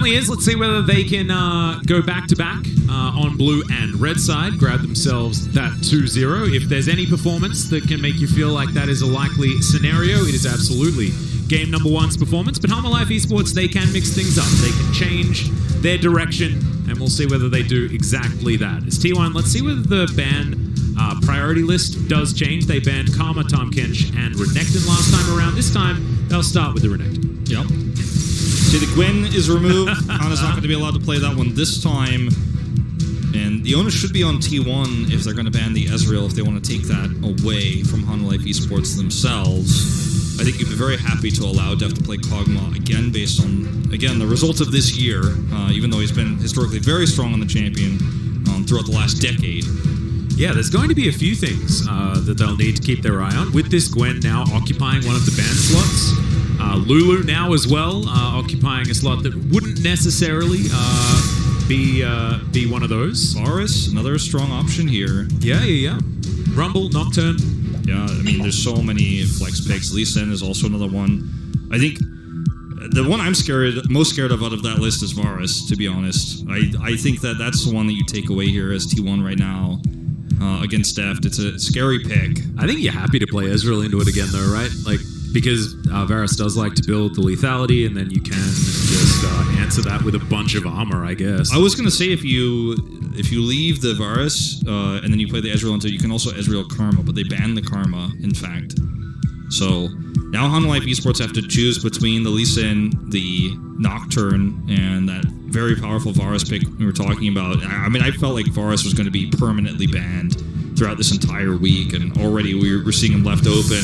Let's see whether they can go back-to-back on blue and red side, grab themselves that 2-0. If there's any performance that can make you feel like that is a likely scenario, it is absolutely game number one's performance. But Hanwha Esports, they can mix things up. They can change their direction, and we'll see whether they do exactly that. As T1, let's see whether the ban priority list does change. They banned Karma, Tom Kench, and Renekton last time around. This time, they'll start with the Renekton. Yep. See, the Gwen is removed. Hana's not going to be allowed to play that one this time. And the onus should be on T1 if they're going to ban the Ezreal, if they want to take that away from Hanwha Esports themselves. I think you'd be very happy to allow Def to play Kog'Maw again, based on, again, the results of this year, even though he's been historically very strong on the champion throughout the last decade. Yeah, there's going to be a few things that they'll need to keep their eye on. With this Gwen now occupying one of the ban slots, Lulu now as well, occupying a slot that wouldn't necessarily be one of those. Varus, another strong option here. Yeah. Rumble, Nocturne. Yeah, I mean, there's so many flex picks. Lee Sin is also another one. I think the one I'm most scared of out of that list is Varus, to be honest. I think that's the one that you take away here as T1 right now against Deft. It's a scary pick. I think you're happy to play Ezreal into it again, though, right? Because Varus does like to build the lethality, and then you can just answer that with a bunch of armor, I guess. I was going to say, if you leave the Varus and then you play the Ezreal into it, you can also Ezreal Karma, but they banned the Karma, in fact. So now Hanwha Esports have to choose between the Lee Sin, the Nocturne, and that very powerful Varus pick we were talking about. I mean, I felt like Varus was going to be permanently banned throughout this entire week, and already we're seeing him left open.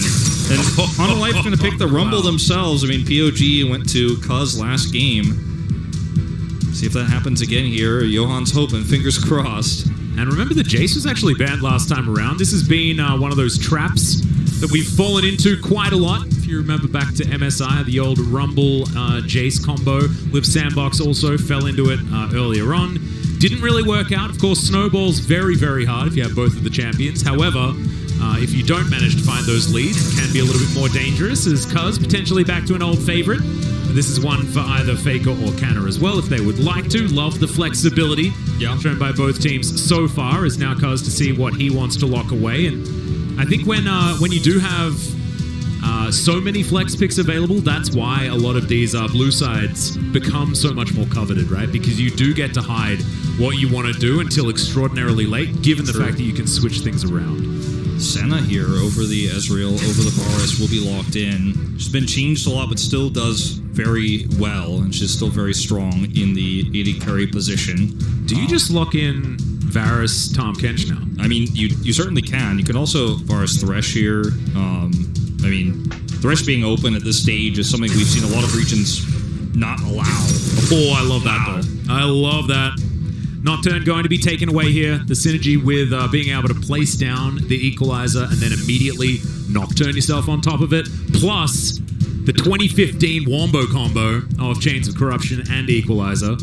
And Hanwha is going to pick the Rumble themselves. I mean, POG went to Cuz last game. See if that happens again here. Johan's hoping, fingers crossed. And remember, the Jace was actually banned last time around. This has been one of those traps that we've fallen into quite a lot. If you remember back to MSI, the old Rumble Jace combo. Liv Sandbox also fell into it earlier on. Didn't really work out. Of course, Snowball's very, very hard if you have both of the champions. However, if you don't manage to find those leads, it can be a little bit more dangerous, as Cuz potentially back to an old favorite. This is one for either Faker or Canner as well, if they would like to. Love the flexibility shown by both teams so far, as now Cuz to see what he wants to lock away. And I think when you do have so many flex picks available, that's why a lot of these blue sides become so much more coveted, right? Because you do get to hide what you want to do until extraordinarily late, given the fact that you can switch things around. Senna here over the Ezreal, over the Varus, will be locked in. She's been changed a lot, but still does very well, and she's still very strong in the AD carry position. Do you just lock in Varus, Tom Kench now? I mean, you certainly can. You can also Varus Thresh here. I mean, Thresh being open at this stage is something we've seen a lot of regions not allow. Oh, I love that, though. I love that. Nocturne going to be taken away here. The synergy with being able to place down the Equalizer and then immediately Nocturne yourself on top of it. Plus, the 2015 Wombo combo of Chains of Corruption and Equalizer.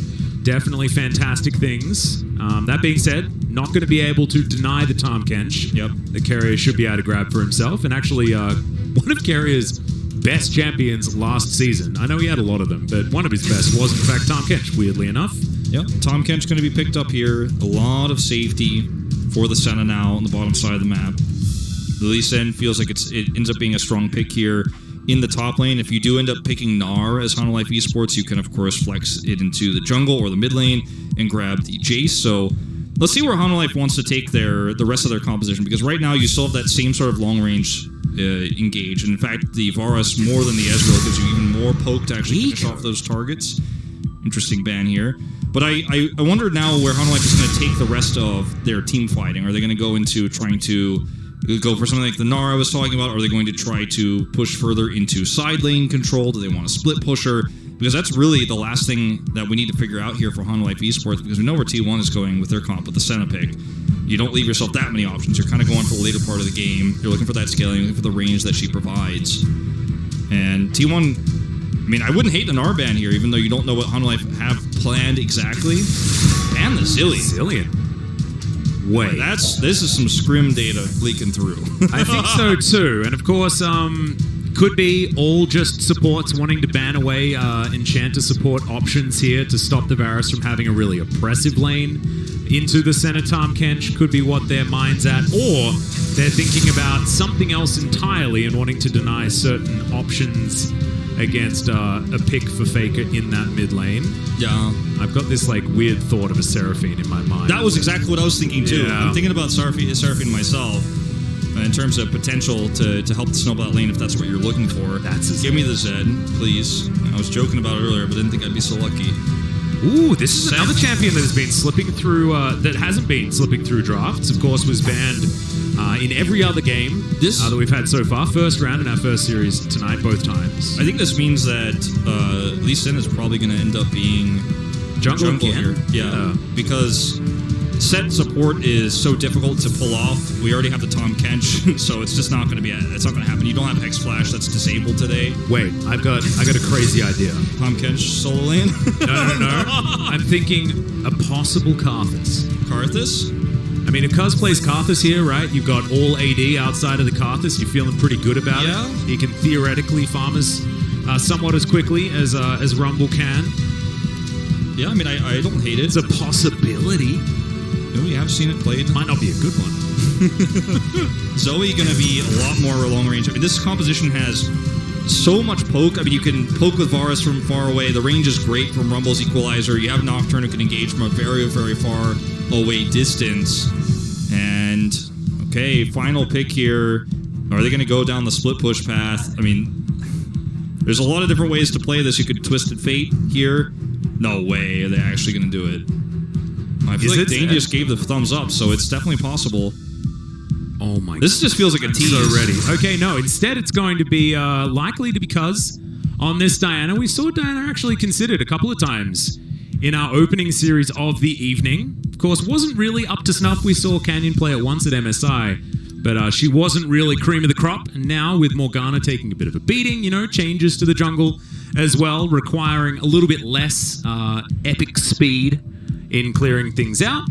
Definitely fantastic things. That being said, not going to be able to deny the Tom Kench. Yep. The carrier should be able to grab for himself. And actually, one of Carrier's best champions last season, I know he had a lot of them, but one of his best was, in fact, Tom Kench, weirdly enough. Yep, Tom Kench going to be picked up here. A lot of safety for the Senna now on the bottom side of the map. The Lee Sin feels like it ends up being a strong pick here in the top lane. If you do end up picking Gnar as Hanwha Esports, you can, of course, flex it into the jungle or the mid lane and grab the Jace. So let's see where Hanwha wants to take the rest of their composition, because right now you still have that same sort of long-range engage. And in fact, the Varus, more than the Ezreal, gives you even more poke to actually finish off those targets. Interesting ban here. But I wonder now where Hanwha is going to take the rest of their team fighting. Are they going to go into trying to go for something like the Gnar I was talking about? Or are they going to try to push further into side lane control? Do they want to split pusher? Because that's really the last thing that we need to figure out here for Hanwha Esports, because we know where T1 is going with their comp with the Senna pick. You don't leave yourself that many options. You're kind of going for the later part of the game. You're looking for that scaling, looking for the range that she provides. And T1... I mean, I wouldn't hate the Gnar ban here, even though you don't know what Hanwha have planned exactly. Ban the Zillion. Wait. This is some scrim data leaking through. I think so too. And of course, could be all just supports wanting to ban away Enchanter support options here to stop the Varus from having a really oppressive lane into the center. Tahm Kench could be what their mind's at, or they're thinking about something else entirely and wanting to deny certain options against a pick for Faker in that mid lane. Yeah. I've got this like weird thought of a Seraphine in my mind. That was exactly what I was thinking too. Yeah. I'm thinking about Seraphine myself in terms of potential to help the snowball lane if that's what you're looking for. Give me the Zed, please. I was joking about it earlier, but didn't think I'd be so lucky. Ooh, this is another champion that has been slipping through, that hasn't been slipping through drafts. Of course, was banned in every other game that we've had so far. First round in our first series tonight, both times. I think this means that Lee Sin is probably going to end up being jungle here. Yeah, because set support is so difficult to pull off. We already have the Tahm Kench, so it's just not going to be. It's not going to happen. You don't have Hex Flash that's disabled today. Wait, I got a crazy idea. Tahm Kench solo lane? No. I'm thinking a possible Karthus. Karthus? I mean, if Cuz plays Karthus here, right? You've got all AD outside of the Karthus. You're feeling pretty good about it. He can theoretically farm us somewhat as quickly as Rumble can. Yeah, I mean, I don't hate it. It's a possibility. We have seen it played. Might not be a good one. Zoe going to be a lot more long range. I mean, this composition has so much poke. I mean, you can poke with Varus from far away. The range is great from Rumble's Equalizer. You have Nocturne who can engage from a very, very far away distance. And, okay, final pick here. Are they going to go down the split push path? I mean, there's a lot of different ways to play this. You could Twisted Fate here. No way are they actually going to do it. I feel like Dane just gave the thumbs up, so it's definitely possible. Oh my god. This just feels like a tease. So ready. Okay, no, instead it's going to be likely to be because on this Diana, we saw Diana actually considered a couple of times in our opening series of the evening. Of course, wasn't really up to snuff. We saw Canyon play it once at MSI, but she wasn't really cream of the crop. And now with Morgana taking a bit of a beating, changes to the jungle as well, requiring a little bit less epic speed in clearing things out.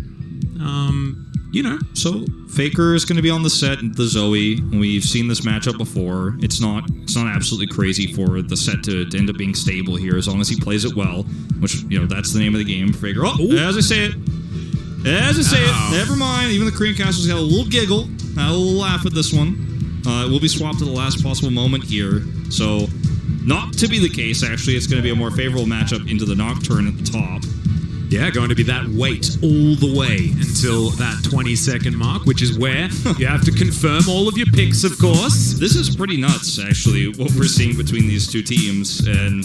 So Faker is going to be on the set, the Zoe. We've seen this matchup before. It's not absolutely crazy for the set to end up being stable here, as long as he plays it well, which, that's the name of the game. Faker. As I say it, never mind. Even the Korean casters got a little giggle, a little laugh at this one. It will be swapped at the last possible moment here. So, not to be the case, actually. It's going to be a more favorable matchup into the Nocturne at the top. Yeah, going to be that wait all the way until that 20-second mark, which is where you have to confirm all of your picks, of course. This is pretty nuts, actually, what we're seeing between these two teams. And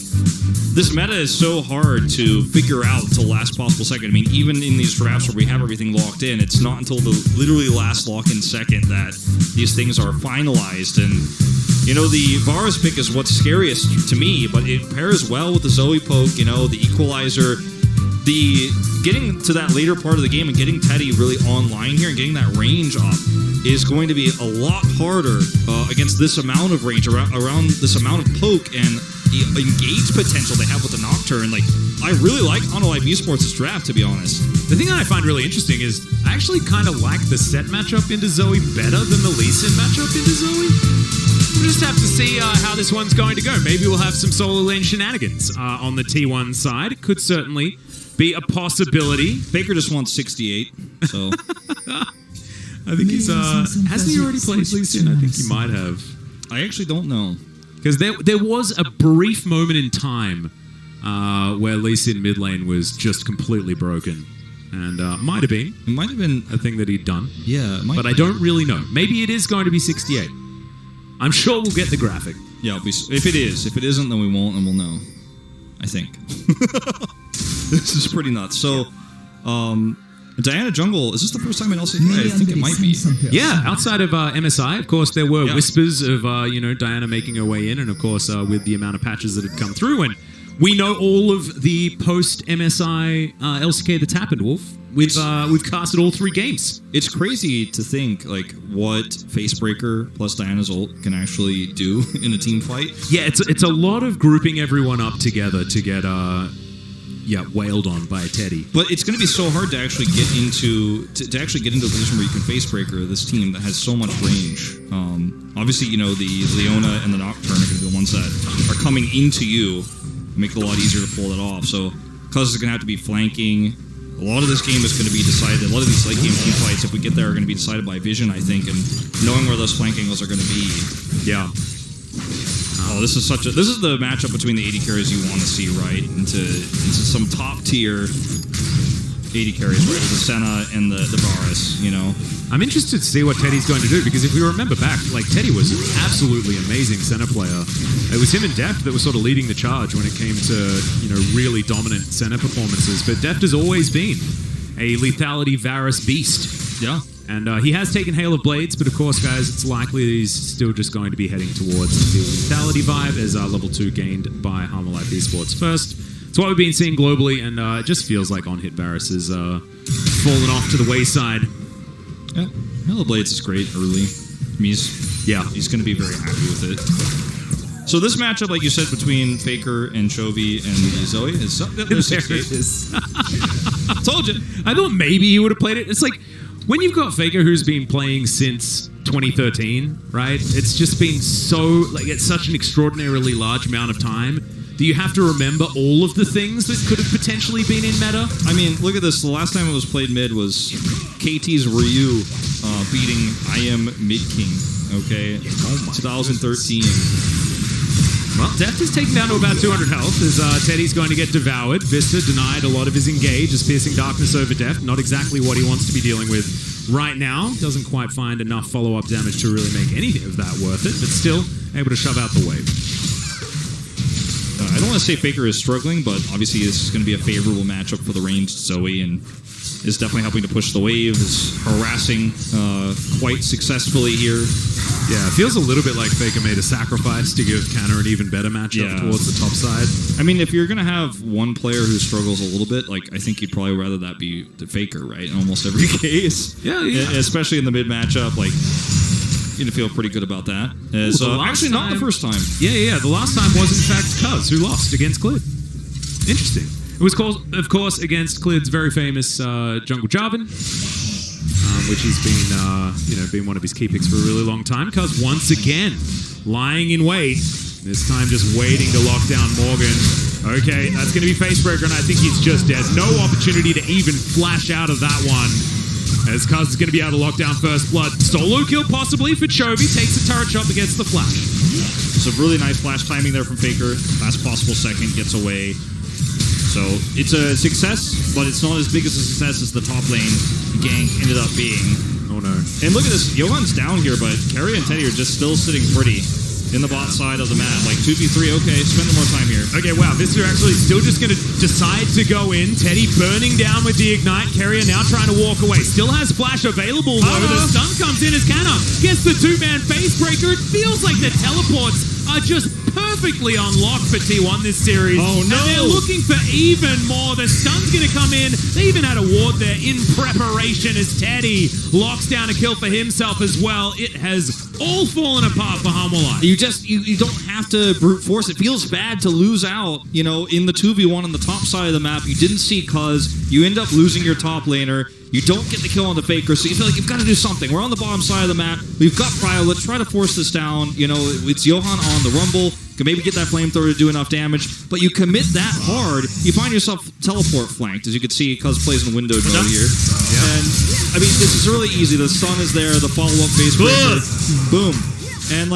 this meta is so hard to figure out until last possible second. I mean, even in these drafts where we have everything locked in, it's not until the literally last lock-in second that these things are finalized. And the Varus pick is what's scariest to me, but it pairs well with the Zoe poke, the Equalizer. The getting to that later part of the game and getting Teddy really online here and getting that range up is going to be a lot harder against this amount of range, around this amount of poke and engage potential they have with the Nocturne. Like, I really like LoL Esports' draft, to be honest. The thing that I find really interesting is I actually kind of like the set matchup into Zoe better than the Lee Sin matchup into Zoe. We'll just have to see how this one's going to go. Maybe we'll have some solo lane shenanigans on the T1 side. It could certainly be a possibility. Faker just wants 68, so I think he's hasn't he already played Lee Sin? I think he might have. I actually don't know, because there was a brief moment in time where Lee Sin mid lane was just completely broken, and it might have been a thing that he'd done. Yeah, but I don't really know. Maybe it is going to be 68. I'm sure we'll get the graphic. Yeah, if it is. If it isn't, then we won't, and we'll know. I think. This is pretty nuts. So, Diana Jungle, is this the first time in LCK? I think it might be. Yeah, outside of MSI, of course, there were whispers of, Diana making her way in, and of course, with the amount of patches that had come through, and we know all of the post-MSI LCK that's happened, Wolf. We've casted all 3 games. It's crazy to think, what Facebreaker plus Diana's ult can actually do in a team fight. Yeah, it's a lot of grouping everyone up together to get wailed on by Teddy. But it's going to be so hard to actually get into to actually get into a position where you can face breaker this team that has so much range. Obviously, the Leona and the Nocturne are going to be the ones that are coming into you, make it a lot easier to pull it off. So Cuz is going to have to be flanking. A lot of this game is going to be decided. A lot of these late game team fights, if we get there, are going to be decided by vision, I think, and knowing where those flank angles are going to be. Yeah. Oh, this is the matchup between the AD carries you want to see, right? Into some top tier AD carries, right? The Senna and the Varus, I'm interested to see what Teddy's going to do, because if we remember back, Teddy was an absolutely amazing center player. It was him and Deft that were sort of leading the charge when it came to, really dominant center performances. But Deft has always been a lethality Varus beast. Yeah. And he has taken Hail of Blades, but of course, guys, it's likely that he's still just going to be heading towards the lethality vibe as level 2 gained by Hanwha Esports first. It's what we've been seeing globally, and it just feels like on-hit Varus is fallen off to the wayside. Yeah, Hail of Blades is great early. I mean, he's going to be very happy with it. So this matchup, like you said, between Faker and Chovy and Zoe is... There it is. Told you. I thought maybe he would have played it. It's like, when you've got Faker who's been playing since 2013, right? It's just been so... it's such an extraordinarily large amount of time. Do you have to remember all of the things that could have potentially been in meta? I mean, look at this. The last time it was played mid was KT's Ryu beating I Am Mid King, okay? 2013. Well, Deft is taken down to about 200 health as Teddy's going to get devoured. Vista denied a lot of his engage as Piercing Darkness over Deft. Not exactly what he wants to be dealing with right now. Doesn't quite find enough follow-up damage to really make anything of that worth it, but still able to shove out the wave. I don't want to say Faker is struggling, but obviously this is going to be a favorable matchup for the ranged Zoe, and is definitely helping to push the wave, is harassing quite successfully here. Yeah, it feels a little bit like Faker made a sacrifice to give Canna an even better matchup towards the top side. I mean, if you're going to have one player who struggles a little bit, I think you'd probably rather that be the Faker, right? In almost every case. Yeah. Especially in the mid matchup, you're going to feel pretty good about that. Actually, not the first time. Yeah. The last time was, in fact, Cuz, who lost against Clid. Interesting. It was, of course, against Clid's very famous Jungle Jarvan, which he's been one of his key picks for a really long time. Cuz once again lying in wait. This time just waiting to lock down Morgan. Okay, that's going to be Facebreaker, and I think he's just dead. No opportunity to even flash out of that one, as Cuz is going to be able to lock down first blood. Solo kill possibly for Chovy. Takes a turret shot against the flash. So really nice flash timing there from Faker. Last possible second, gets away. So it's a success, but it's not as big as a success as the top lane gank ended up being. Oh no. And look at this. Johan's down here, but Carry and Teddy are just still sitting pretty in the bot side of the map. 2v3, okay, spend more time here. Okay, wow, this is actually still just going to decide to go in. Teddy burning down with the Ignite. Carrier now trying to walk away. Still has Flash available, though. The stun comes in as Canna gets the two-man Facebreaker. It feels like the teleports are just perfectly unlocked for T1 this series. Oh, no. And they're looking for even more. The stun's going to come in. They even had a ward there in preparation as Teddy locks down a kill for himself as well. It has all fallen apart for Hanwha. You don't have to brute force. It feels bad to lose out, in the 2v1 on the top side of the map. You didn't see Cuz. You end up losing your top laner. You don't get the kill on the Faker, so you feel like you've got to do something. We're on the bottom side of the map. We've got Prio. Let's try to force this down. It's Johan on the Rumble. Can maybe get that flamethrower to do enough damage, but you commit that hard, you find yourself teleport flanked, as you can see, Cuz plays in windowed mode here. Yeah. And, I mean, this is really easy. The stun is there, the follow-up Facebreaker. Boom. And,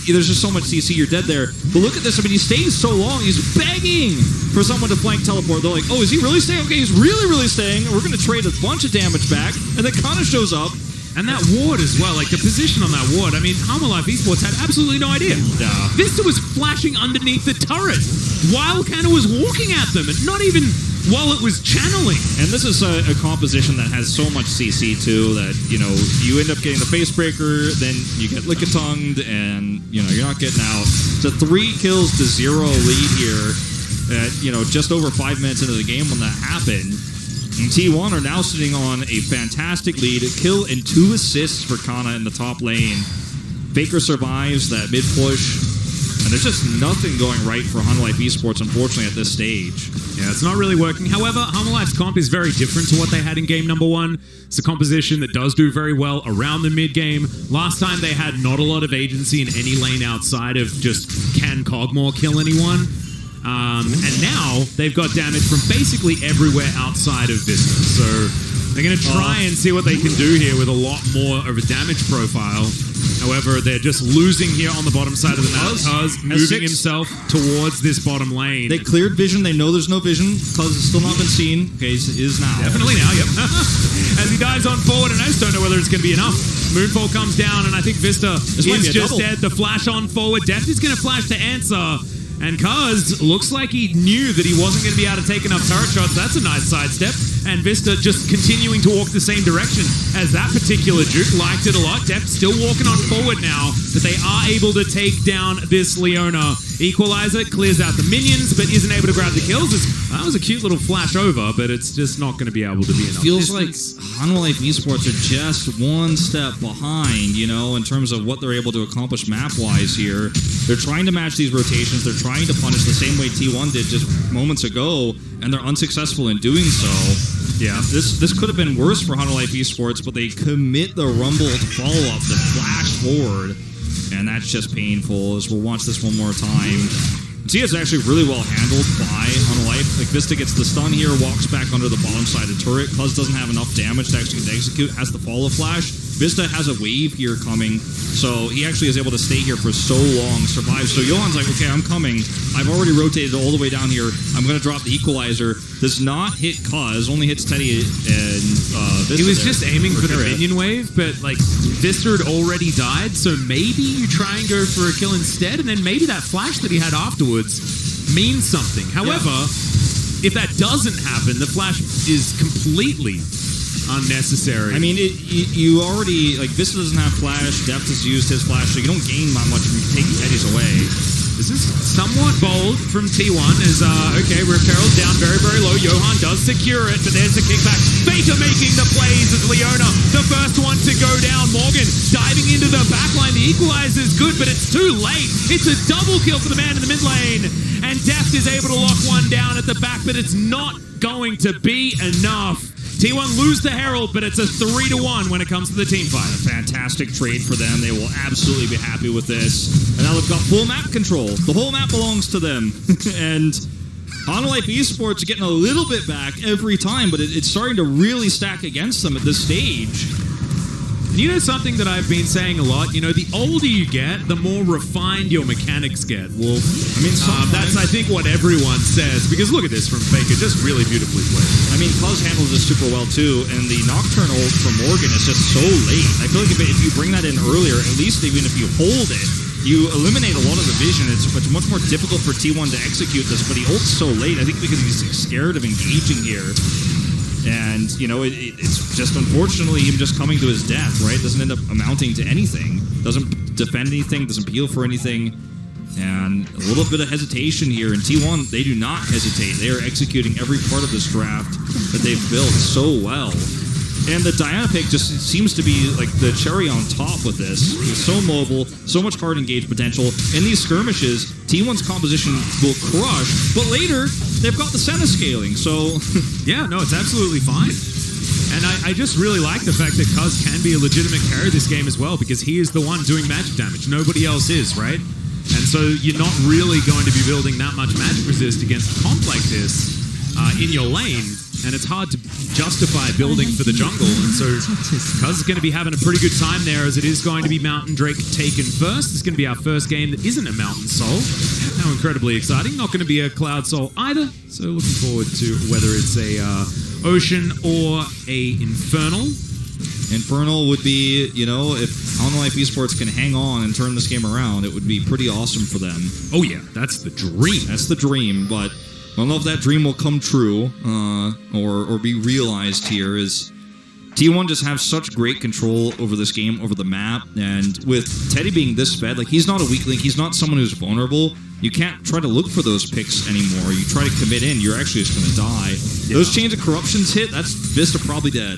there's just so much CC, you're dead there. But look at this, I mean, he's staying so long, he's begging for someone to flank teleport. They're like, oh, is he really staying? Okay, he's really, really staying. We're going to trade a bunch of damage back. And then Kana shows up. And that ward as well, the position on that ward, I mean, Hanwha Esports had absolutely no idea. Yeah. Vista was flashing underneath the turret while Canna was walking at them, and not even while it was channeling. And this is a composition that has so much CC too that, you end up getting the Facebreaker, then you get Lickitung, and, you're not getting out. It's a 3 kills to 0 lead here at, just over 5 minutes into the game when that happened. And T1 are now sitting on a fantastic lead. A kill and 2 assists for Kana in the top lane. Faker survives that mid push. And there's just nothing going right for Hanwha Esports, unfortunately, at this stage. Yeah, it's not really working. However, Hanwha's comp is very different to what they had in game number 1. It's a composition that does do very well around the mid-game. Last time they had not a lot of agency in any lane outside of just can Kog'Maw kill anyone? And now they've got damage from basically everywhere outside of Vista. So they're going to try and see what they can do here with a lot more of a damage profile. However, they're just losing here on the bottom side of the map. Cuz moving himself towards this bottom lane. They cleared vision. They know there's no vision. Cuz has still not been seen. Okay, it is now. Definitely now, yep. As he dives on forward, and I just don't know whether it's going to be enough. Moonfall comes down, and I think Vista is just dead. The flash on forward. Deft is going to flash to answer. And Kuz looks like he knew that he wasn't going to be able to take enough turret shots. That's a nice sidestep. And Vista just continuing to walk the same direction as that particular Duke. Liked it a lot. Deft still walking on forward now, but they are able to take down this Leona. Equalizer clears out the minions, but isn't able to grab the kills. That was a cute little flash over, but it's just not going to be able to be enough. Feels like Hanwha Esports are just one step behind, you know, in terms of what they're able to accomplish map-wise here. They're trying to match these rotations. They're trying to punish the same way T1 did just moments ago, and they're unsuccessful in doing so. Yeah, this could have been worse for Hanwha Esports, but they commit the rumble to follow up, the flash forward, and that's just painful. As we'll watch this one more time. See, it's actually really well handled by Hanwha. Like, Vista gets the stun here, walks back under the bottom side of the turret. Cuz doesn't have enough damage to actually execute, has the follow flash. Vista has a wave here coming, so he actually is able to stay here for so long, survive. So Johan's like, okay, I'm coming. I've already rotated all the way down here. I'm going to drop the equalizer. Does not hit Cuz, only hits Teddy and Vista. He was just aiming for the minion wave, but like Vista had already died, so maybe you try and go for a kill instead, and then maybe that flash that he had afterwards means something. However, if that doesn't happen, the flash is completely unnecessary. I mean, you already, like, Vista doesn't have flash, Deft has used his flash, so you don't gain that much from taking Teddy's away. This is somewhat bold from T1 as, okay, Repel's down very, very low. Johan does secure it, but there's the kickback. Faker making the plays as Leona, the first one to go down. Morgan diving into the backline. The equalizer is good, but it's too late. It's a double kill for the man in the mid lane. And Deft is able to lock one down at the back, but it's not going to be enough. T1 lose the Herald, but it's a 3-1 when it comes to the team fight. A fantastic trade for them. They will absolutely be happy with this. And now they've got full map control. The whole map belongs to them. And Hanwha Esports are getting a little bit back every time, but it's starting to really stack against them at this stage. You know something that I've been saying a lot? You know, the older you get, the more refined your mechanics get, Wolf. I mean, that's, I think, what everyone says. Because look at this from Faker, just really beautifully played. I mean, Cuz handles this super well, too. And the Nocturne ult from Morgan is just so late. I feel like if you bring that in earlier, at least even if you hold it, you eliminate a lot of the vision. It's much more difficult for T1 to execute this, but he ults so late, I think because he's scared of engaging here. And, you know, it's just unfortunately him just coming to his death, right? Doesn't end up amounting to anything. Doesn't defend anything, doesn't peel for anything. And a little bit of hesitation here. And T1, they do not hesitate. They are executing every part of this draft that they've built so well. And the Diana pick just seems to be like the cherry on top with this. He's so mobile, so much hard engage potential. In these skirmishes, T1's composition will crush, but later, they've got the Senna scaling, so... Yeah, no, it's absolutely fine. And I just really like the fact that Cuz can be a legitimate carry this game as well, because he is the one doing magic damage. Nobody else is, right? And so you're not really going to be building that much magic resist against a comp like this in your lane. And it's hard to justify building for the jungle. And so Cuz is going to be having a pretty good time there, as it is going to be Mountain Drake taken first. It's going to be our first game that isn't a Mountain Soul. How incredibly exciting. Not going to be a Cloud Soul either. So looking forward to whether it's a Ocean or a Infernal. Infernal would be, you know, if Hanwha Esports can hang on and turn this game around, it would be pretty awesome for them. Oh yeah, that's the dream. That's the dream, but... I don't know if that dream will come true or be realized here, as T1 just have such great control over this game, over the map, and with Teddy being this fed, like, he's not a weak link, he's not someone who's vulnerable. You can't try to look for those picks anymore. You try to commit in, you're actually just going to die. Yeah. Those chains of corruptions hit, that's Vista probably dead.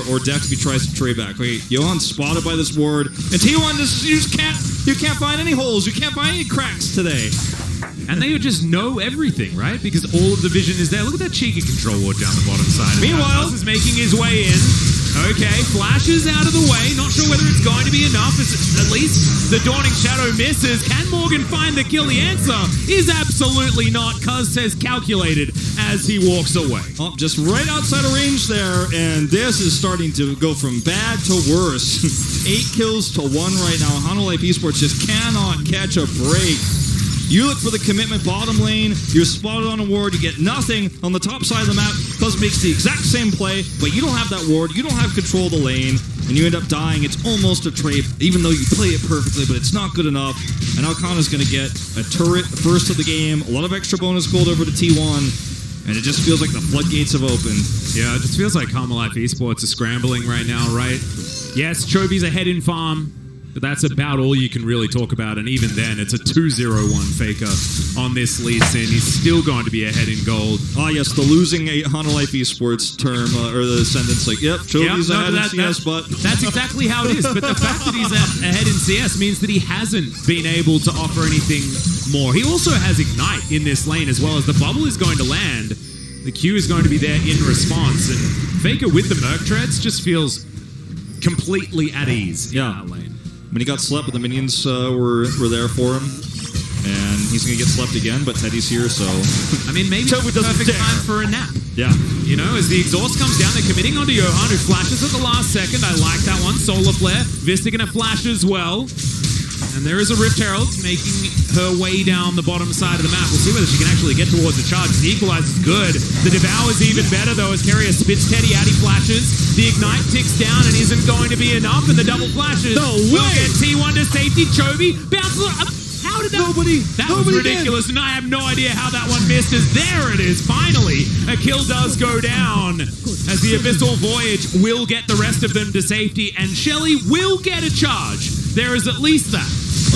or death if he tries to trade back. Okay, Johan's spotted by this ward, and T1 you can't find any holes, you can't find any cracks today. And they just know everything, right? Because all of the vision is there. Look at that cheeky control ward down the bottom side. Meanwhile, is making his way in. Okay, flashes out of the way. Not sure whether it's going to be enough. At least the Dawning Shadow misses. Can Morgan find the kill? The answer is absolutely not. Cuz says calculated as he walks away. Oh, just right outside of range there, and this is starting to go from bad to worse. 8 kills to 1 right now. Hanwha Esports just cannot catch a break. You look for the commitment bottom lane, you're spotted on a ward, you get nothing on the top side of the map. Cuz makes the exact same play, but you don't have that ward, you don't have control of the lane, and you end up dying. It's almost a trade, even though you play it perfectly, but it's not good enough. And Alcana's going to get a turret first of the game, a lot of extra bonus gold over to T1, and it just feels like the floodgates have opened. Yeah, it just feels like Hanwha Esports are scrambling right now, right? Yes, Chovy's ahead in farm. But that's about all you can really talk about, and even then, it's a 2-0-1 faker on this Lee Sin. He's still going to be ahead in gold. Ah, yes, the losing Hanwha Esports term, or the sentence, like, yep, Chovy's ahead in CS, but... That's exactly how it is, but the fact that he's ahead in CS means that he hasn't been able to offer anything more. He also has Ignite in this lane, as well as the bubble is going to land. The Q is going to be there in response, and Faker with the Merc Treads just feels completely at ease in that lane. When he got slept, but the minions were there for him. And he's going to get slept again, but Teddy's here, so... I mean, maybe it's the perfect time for a nap. Yeah. You know, as the exhaust comes down, they're committing onto Johan, who flashes at the last second. I like that one. Solar Flare. Vista going to flash as well. And there is a Rift Herald making her way down the bottom side of the map. We'll see whether she can actually get towards the charge. The Equalize is good. The Devour is even better, though, as Carrier spits Teddy out. He flashes. The Ignite ticks down and isn't going to be enough. And the double flashes will get T1 to safety. Chovy bounces. How did that... That was ridiculous, and I have no idea how that one missed. As there it is, finally. A kill does go down. As the Abyssal Voyage will get the rest of them to safety, and Shelly will get a charge. There is at least that.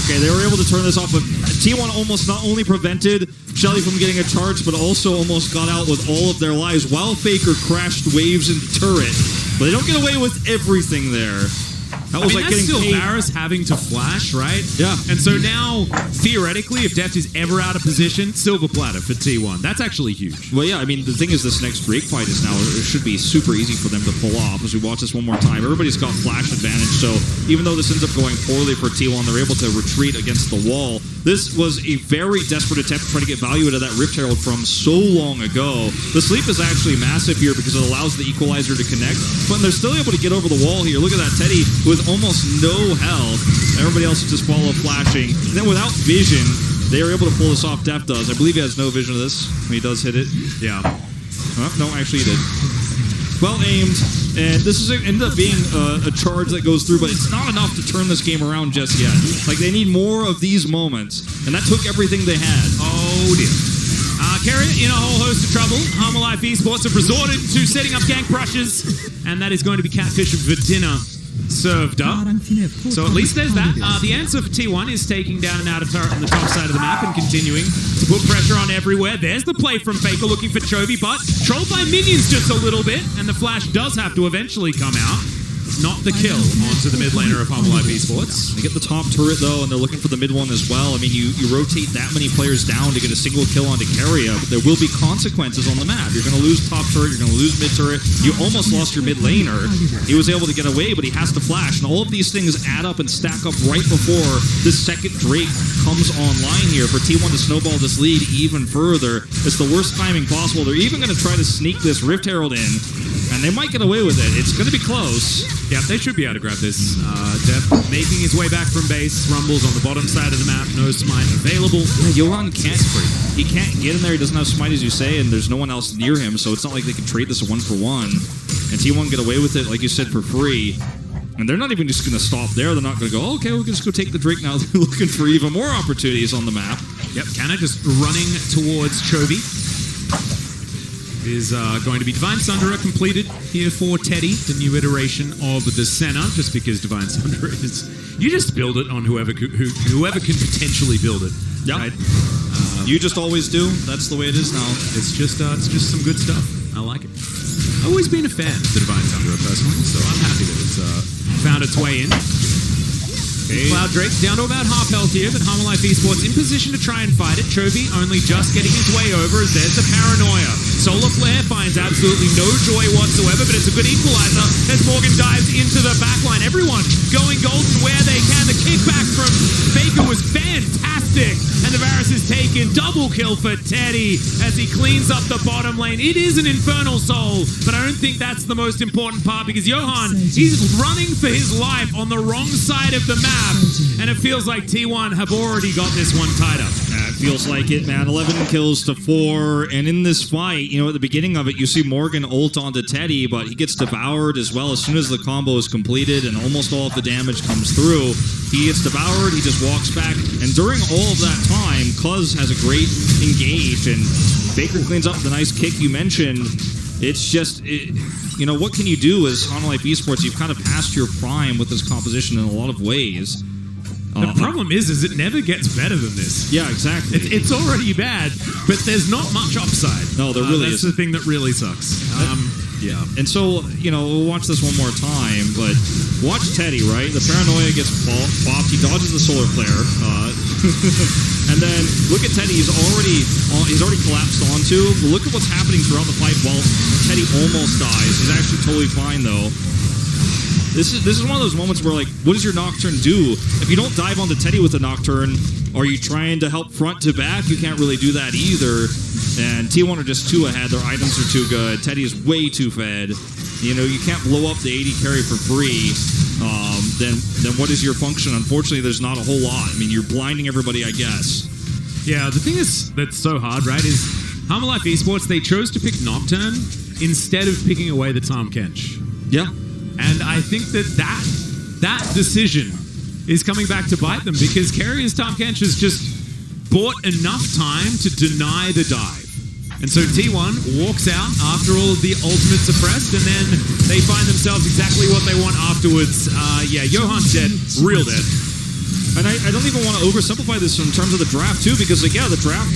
Okay, they were able to turn this off, but T1 almost not only prevented Shelly from getting a charge, but also almost got out with all of their lives while Faker crashed waves into turret. But they don't get away with everything there. That was like that's getting still paid. Varus having to flash, right? Yeah. And so now, theoretically, if Deft is ever out of position, silver platter for T1. That's actually huge. Well, yeah, I mean, the thing is, this next Drake fight is now, it should be super easy for them to pull off. As we watch this one more time, everybody's got flash advantage, so even though this ends up going poorly for T1, they're able to retreat against the wall. This was a very desperate attempt to try to get value out of that Rift Herald from so long ago. The sleep is actually massive here because it allows the Equalizer to connect, but they're still able to get over the wall here. Look at that, Teddy with almost no health. Everybody else just follow flashing. And then without vision, they are able to pull this off. Def does. I believe he has no vision of this when he does hit it. Yeah. No, actually he did. Well aimed, and this is ended up being a charge that goes through, but it's not enough to turn this game around just yet. Like, they need more of these moments, and that took everything they had. Oh dear. Carrier in a whole host of trouble. Hanwha Esports have resorted to setting up gank brushes, and that is going to be catfish for dinner served up. So at least there's that. The answer for T1 is taking down an outer turret on the top side of the map and continuing to put pressure on everywhere. There's the play from Faker looking for Chovy, but trolled by minions just a little bit, and the flash does have to eventually come out. Not the kill onto the mid laner of Hanwha Esports. They get the top turret, though, and they're looking for the mid one as well. I mean, you rotate that many players down to get a single kill onto Carrier, but there will be consequences on the map. You're going to lose top turret, you're going to lose mid turret. You almost lost your mid laner. He was able to get away, but he has to flash. And all of these things add up and stack up right before this second Drake comes online here for T1 to snowball this lead even further. It's the worst timing possible. They're even going to try to sneak this Rift Herald in, and they might get away with it. It's going to be close. Yeah, they should be able to grab this. Def making his way back from base. Rumbles on the bottom side of the map. No smite available. Yeah, Johan can't he can't get in there. He doesn't have smite, as you say, and there's no one else near him, so it's not like they can trade this a 1-for-1. And T1 get away with it, like you said, for free. And they're not even just going to stop there. They're not going to go, okay, we can just go take the Drake now. They're looking for even more opportunities on the map. Yep, Canna just running towards Chovy. is going to be Divine Sunderer completed here for Teddy, the new iteration of the Senna, just because Divine Sunderer is... You just build it on whoever can potentially build it. Yeah. Right? You just always do. That's the way it is now. It's just some good stuff. I like it. I've always been a fan of the Divine Sunderer personally, so I'm happy that it's found its way in. Okay. Cloud Drake down to about half health here, but Hanwha Esports in position to try and fight it. Chovy only just getting his way over as there's the paranoia. Solar Flare finds absolutely no joy whatsoever, but it's a good equalizer as Morgan dives into the backline. Everyone going golden where they can. The kickback from Faker was fantastic, and the Varus is taken. Double kill for Teddy as he cleans up the bottom lane. It is an Infernal Soul, but I don't think that's the most important part because Johan, he's running for his life on the wrong side of the map. And it feels like T1 have already got this one tied up. It feels like it, man. 11 kills to 4. And in this fight, you know, at the beginning of it, you see Morgan ult onto Teddy, but he gets devoured as well as soon as the combo is completed and almost all of the damage comes through. He gets devoured, he just walks back. And during all of that time, Cuz has a great engage, and Baker cleans up the nice kick you mentioned. It's just... you know, what can you do as Hanwha Esports? You've kind of passed your prime with this composition in a lot of ways. The problem is it never gets better than this. Yeah, exactly. It's already bad, but there's not much upside. No, there really That's isn't. the thing that really sucks. Yeah. And so, you know, we'll watch this one more time, but watch Teddy, right? The paranoia gets popped. He dodges the solar flare. And then look at Teddy. He's already collapsed onto. But look at what's happening throughout the fight. Well, Teddy almost dies. He's actually totally fine, though. This is one of those moments where, like, what does your Nocturne do? If you don't dive onto Teddy with a Nocturne, are you trying to help front to back? You can't really do that either. And T1 are just too ahead. Their items are too good. Teddy is way too fed. You know, you can't blow up the 80 carry for free. Then what is your function? Unfortunately, there's not a whole lot. I mean, you're blinding everybody, I guess. Yeah, the thing that's so hard, right, is Hanwha Esports, they chose to pick Nocturne instead of picking away the Tahm Kench. Yeah. And I think that decision is coming back to bite them because Carrier's Tahm Kench has just bought enough time to deny the dive. And so T1 walks out after all of the ultimates are pressed, and then they find themselves exactly what they want afterwards. Johan's dead, real dead. And I don't even want to oversimplify this in terms of the draft, too, because, like, yeah, the draft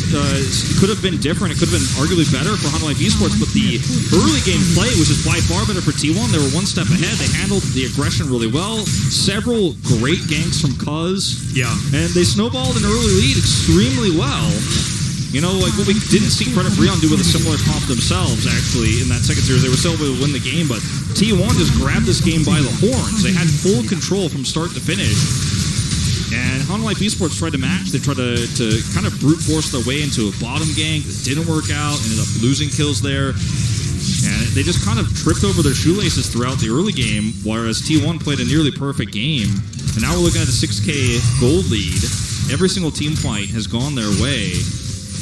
could have been different. It could have been arguably better for Hanwha Esports, but the early game play was just by far better for T1. They were one step ahead. They handled the aggression really well. Several great ganks from Cuz. Yeah. And they snowballed an early lead extremely well. You know, like what we didn't see Credit Freon do with a similar comp themselves, actually, in that second series. They were still able to win the game, but T1 just grabbed this game by the horns. They had full control from start to finish. And Hanwha Esports tried to match. They tried to kind of brute force their way into a bottom gank. It didn't work out. Ended up losing kills there. And they just kind of tripped over their shoelaces throughout the early game, whereas T1 played a nearly perfect game. And now we're looking at a 6K gold lead. Every single team fight has gone their way.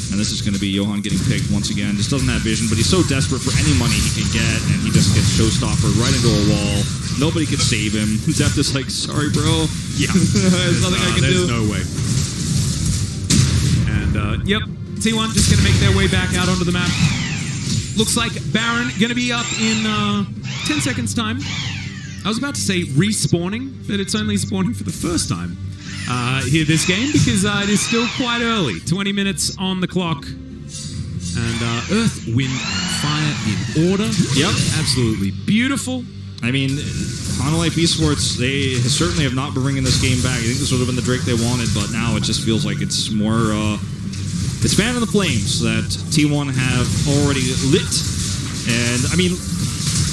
And this is going to be Johan getting picked once again. Just doesn't have vision, but he's so desperate for any money he can get, and he just gets showstoppered right into a wall. Nobody can save him. Death is like, sorry, bro. Yeah. There's nothing I can do. There's no way. And, yep, T1 just going to make their way back out onto the map. Looks like Baron going to be up in 10 seconds' time. I was about to say respawning, but it's only spawning for the first time. Here this game because it is still quite early. 20 minutes on the clock. And Earth, Wind, Fire in order. Yep. Absolutely beautiful. I mean, Hanwha Esports, they certainly have not been bringing this game back. I think this would have been the Drake they wanted, but now it just feels like it's more... it's fan of the flames that T1 have already lit. And, I mean...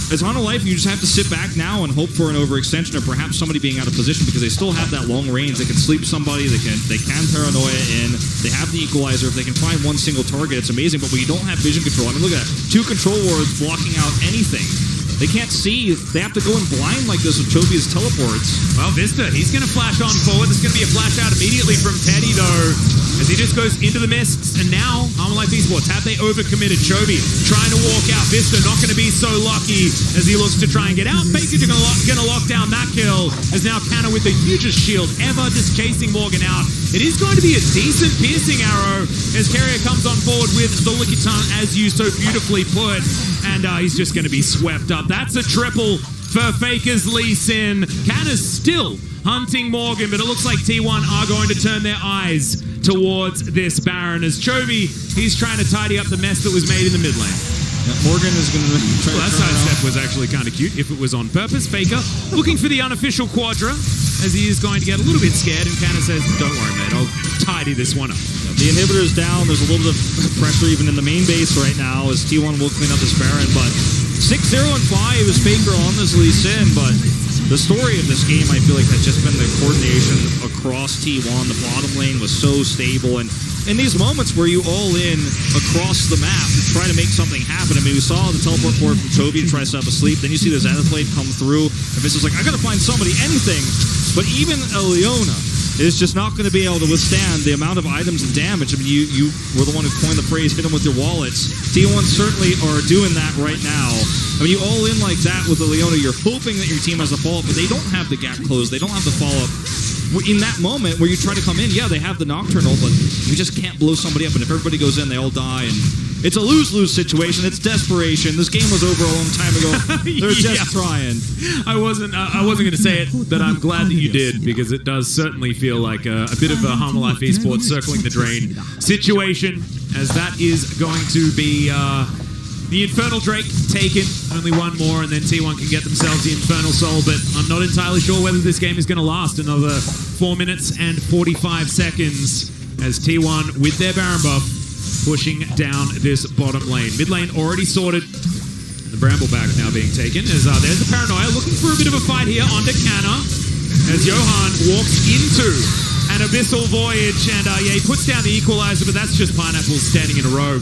As Hanwha, you just have to sit back now and hope for an overextension or perhaps somebody being out of position because they still have that long range. They can sleep somebody. They can paranoia in. They have the equalizer. If they can find one single target, it's amazing. But when you don't have vision control, I mean, look at that. 2 control wards blocking out anything. They can't see. They have to go in blind like this with Chovy's teleports. Well, Vista, he's going to flash on forward. There's going to be a flash out immediately from Teddy, though, as he just goes into the mists. And now, Hanwha Esports, have they overcommitted? Chovy trying to walk out. Vista not going to be so lucky as he looks to try and get out. Baker's going to lock down that kill, as now Canna with the hugest shield ever, just chasing Morgan out. It is going to be a decent piercing arrow as Carrier comes on board with the Lickitung, as you so beautifully put, and he's just going to be swept up. That's a triple for Faker's Lee Sin. Canna's still hunting Morgan, but it looks like T1 are going to turn their eyes towards this Baron as Chovy, he's trying to tidy up the mess that was made in the mid lane. Morgan is going to try that sidestep was actually kind of cute if it was on purpose. Faker looking for the unofficial Quadra as he is going to get a little bit scared, and Canna says, don't worry, mate, I'll tidy this one up. The inhibitor's down. There's a little bit of pressure even in the main base right now as T1 will clean up this Baron, but 6-0 and 5 is Faker on this Lee Sin, but the story of this game, I feel like, has just been the coordination across T1. The bottom lane was so stable, and in these moments where you all in across the map to try to make something happen. I mean, we saw the teleport forward from Chovy to try to stop a sleep. Then you see the Zenithblade come through, and Vince is like, I gotta find somebody, anything. But even Leona is just not going to be able to withstand the amount of items and damage. I mean, you were the one who coined the phrase, hit them with your wallets. T1 certainly are doing that right now. I mean, you all in like that with the Leona, you're hoping that your team has a follow-up, but they don't have the gap closed. They don't have the follow-up. In that moment where you try to come in, yeah, they have the Nocturnal, but you just can't blow somebody up. And if everybody goes in, they all die. And it's a lose-lose situation. It's desperation. This game was over a long time ago. They're just trying. I wasn't going to say it, but I'm glad that you did, because it does certainly feel like a bit of a Hanwha Esports circling the drain situation, as that is going to be the Infernal Drake taken. Only one more, and then T1 can get themselves the Infernal Soul, but I'm not entirely sure whether this game is going to last another 4 minutes and 45 seconds as T1 with their Baron buff pushing down this bottom lane. Mid lane already sorted. The Brambleback now being taken as there's the Paranoia looking for a bit of a fight here onto Canna as Johan walks into an Abyssal Voyage, and yeah, he puts down the Equalizer, but that's just Pineapples standing in a row.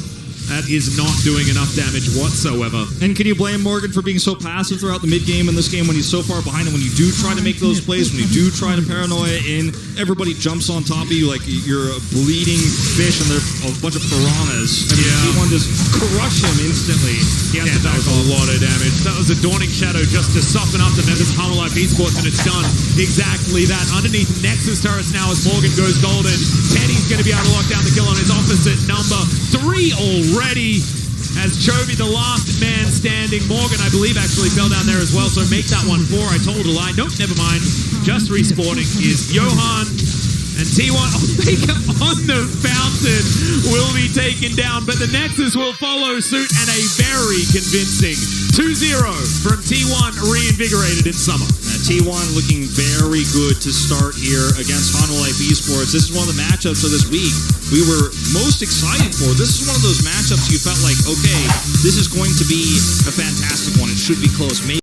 That is not doing enough damage whatsoever. And can you blame Morgan for being so passive throughout the mid-game in this game when he's so far behind, and when you do try to make those plays, when you do try to paranoia in, everybody jumps on top of you like you're a bleeding fish and they're a bunch of piranhas. I mean, T1 just crush him instantly. He has to take a lot of damage. That was a Dawning Shadow just to soften up the members of Hanwha Esports, and it's done exactly that. Underneath Nexus turrets now as Morgan goes golden. Teddy's going to be able to lock down the kill on his opposite number 3 already, as Chovy, the last man standing. Morgan, I believe, actually fell down there as well, so make that one 4. I told a lie. Nope, never mind. Just respawning is Johan, and T1 Faker on the fountain will be taken down, but the Nexus will follow suit, and a very convincing 2-0 from T1, reinvigorated in summer. T1 looking very good to start here against Hanwha Esports. This is one of the matchups of this week we were most excited for. This is one of those matchups you felt like, okay, this is going to be a fantastic one. It should be close. Maybe